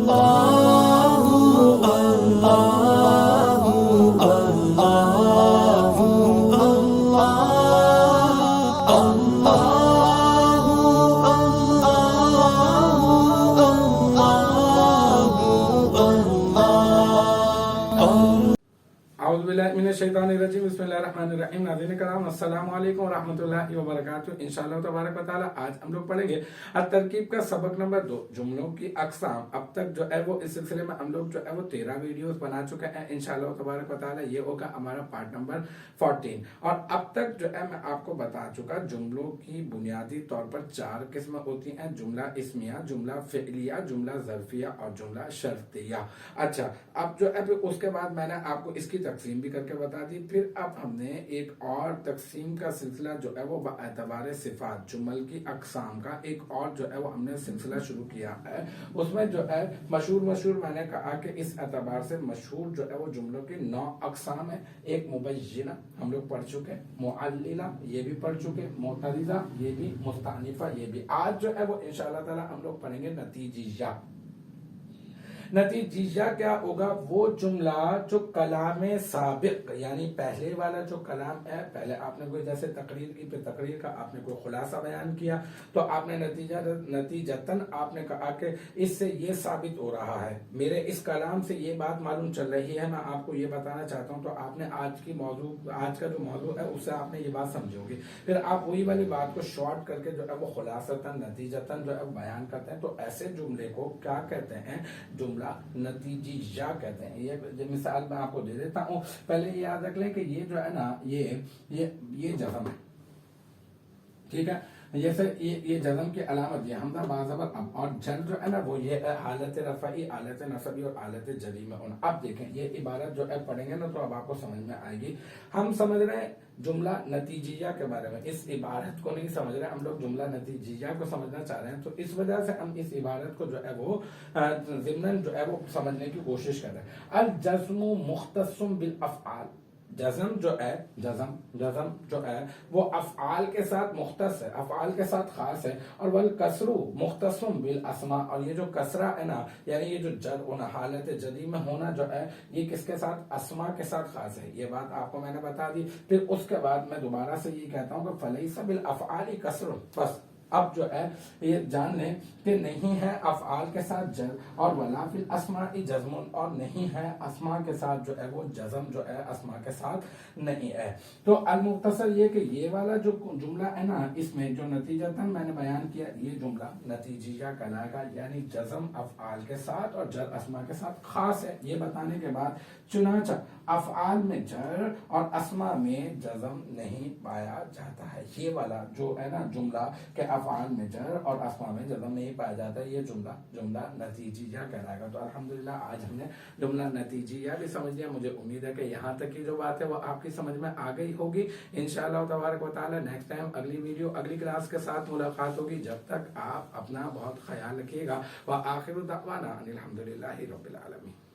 औज़ुबिल्लाहिमिनश्शैतानिर्रजीम बिस्मिल्लाहिर्रहमानिर्रहीम। नाज़रीन कराम अस्सलामु अलैकुम वरहमतुल्लाहि वबरकातुहू। इंशाअल्लाह तबारक व तआला आज हम लोग पढ़ेंगे तरकीब का सबक नंबर 2, जुमलों की अक़साम। अब तक जो है वो इस सिलसिले में हम लोग जो है वो 13 वीडियोस बना चुके हैं। इंशाअल्लाह तबारक व तआला ये होगा हमारा पार्ट नंबर 14। और अब तक जो है मैं आपको बता चुका जुमलों की बुनियादी तौर पर 4 किस्म होती हैं: जुमला इस्मिया, जुमला फ़िअलिया, जुमला ज़र्फ़िया और जुमला शर्तिया। अच्छा, अब जो है उसके बाद मैंने आपको इसकी तकसीम भी करके बता दी। फिर अब हमने एक और तकसीम का सिलसिला जो है वो बाएतबार सिफात, जुमल की अक़साम का एक और जो है वो हमने सिलसिला शुरू किया है। उसमें जो है मशहूर मैंने कहा कि इस एतबार से मशहूर जो है वो जुमलों की 9 अक़साम है। एक मुबय्यिना हम लोग पढ़ चुके, मुअल्लिला ये भी पढ़ चुके, मुतरिज़ा ये भी, मुस्तानिफा ये भी। आज जो है वो इंशाअल्लाह ताला हम लोग पढ़ेंगे नतीजिया। नतीजा क्या होगा? वो जुमला जो कलाम साबिक यानी पहले वाला जो कलाम है, पहले आपने कोई जैसे तकरीर की, फिर तकरीर का आपने कोई खुलासा बयान किया, तो आपने नतीजतन आपने कहा कि इससे ये साबित हो रहा है, मेरे इस कलाम से ये बात मालूम चल रही है, मैं आपको ये बताना चाहता हूँ। तो आपने आज का जो मौजू है उससे आपने ये बात समझोगे। फिर आप वही वाली बात को शॉर्ट करके जो है वो खुलासतन नतीजतन जो है बयान करते हैं। तो ऐसे जुमले को क्या कहते हैं? जुमला नतीजिया कहते हैं। ये मिसाल मैं आपको दे देता हूं। पहले ये याद रख लें कि ये जो है ना, ये जज़म है, ठीक है। जैसे ये जज़म की अलामत ये हमजा बाज़बर अब, और जर जो है ना वो ये है हालत रफ़ई, हालत नसबी और हालत जरी में होना। अब देखें ये इबारत जो है पढ़ेंगे ना तो अब आपको समझ में आएगी। हम समझ रहे हैं जुमला नतीजिया के बारे में, इस इबारत को नहीं समझ रहे, हम लोग जुमला नतीजिया को समझना चाह रहे हैं। तो इस वजह से हम इस इबारत को जो है वो ज़िम्नन जो है वो समझने की कोशिश कर रहे हैं। अल जज़्मु मुख्तस्सुम बिल अफ़आल, जज़म जो है जज़म जो है वो अफ़आल के साथ मुख्तस है, अफ़आल के साथ खास है। और वल कसरू मुख्तसुम बिल अस्मा, और ये जो कसरा है ना यानी ये जो जर होना, हालत जरी में होना जो है ये किसके साथ? अस्मा के साथ खास है। ये बात आपको मैंने बता दी। फिर उसके बाद मैं दोबारा से ये कहता हूँ कि फलैसा बिल अफ़आली कसर। बस अब जो है ये जान लें कि नहीं है अफ़आल के साथ जर, और वला फिल अस्माई जज़मुन, और नहीं है अस्मा के साथ जो है वो जज़म जो है अस्मा के साथ नहीं है। तो अल मुख्तसर ये कि ये वाला जो जुमला है ना, इसमें जो नतीजतन मैंने बयान किया, ये जुमला नतीजिया कहलाएगा, यानी जज़म अफ़आल के साथ और जर अस्मा के साथ खास है। ये बताने के बाद चुनाचा अफ़आल में जर और अस्मा में जज़म नहीं पाया जाता है। ये वाला जो है ना जुमला के अफ़आल में जर और अस्मा में जज़म नहीं पाया जाता है, ये जुमला नतीजिया कहलाएगा। तो अल्हम्दुलिल्लाह आज हमने जुमला नतीजिया भी समझ लिया। मुझे उम्मीद है कि यहाँ तक की जो बात है वो आपकी समझ में आ गई होगी। इंशाअल्लाह तबारक व तआला नेक्स्ट टाइम अगली वीडियो अगली क्लास के साथ मुलाकात होगी। जब तक आप अपना बहुत ख्याल रखिएगा। व आखिरु दअवाना अनिल हम्दुलिल्लाहि रब्बिल आलमीन।